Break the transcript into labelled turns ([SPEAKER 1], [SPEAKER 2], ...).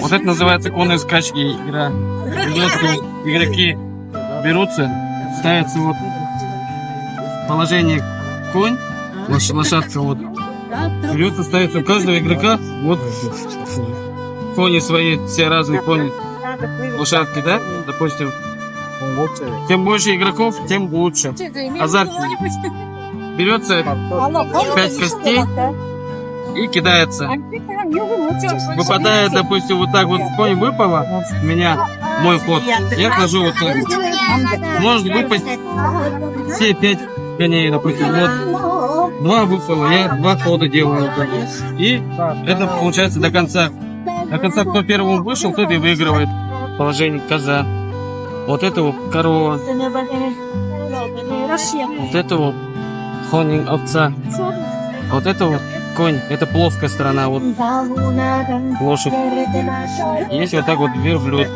[SPEAKER 1] Вот это называется конные скачки. Игра. Игроки берутся, ставятся вот в положение конь, лошадка вот. Берется, ставится у каждого игрока вот кони свои, все разные кони, лошадки, да, допустим. Чем больше игроков, тем лучше. Азартнее. Берется 5 костей и кидается. Выпадает, допустим, вот так вот конь выпало, у меня мой ход, я хожу вот так. Может выпасть все 5 коней, допустим, вот 2 выпало, я 2 хода делаю. И это получается до конца. До конца, кто первым вышел, тот и выигрывает. Положение коза. Вот это вот корова. Вот это вот конь овца. Вот это вот конь, это плоская сторона, вот лошадь. Есть вот так вот верблюд.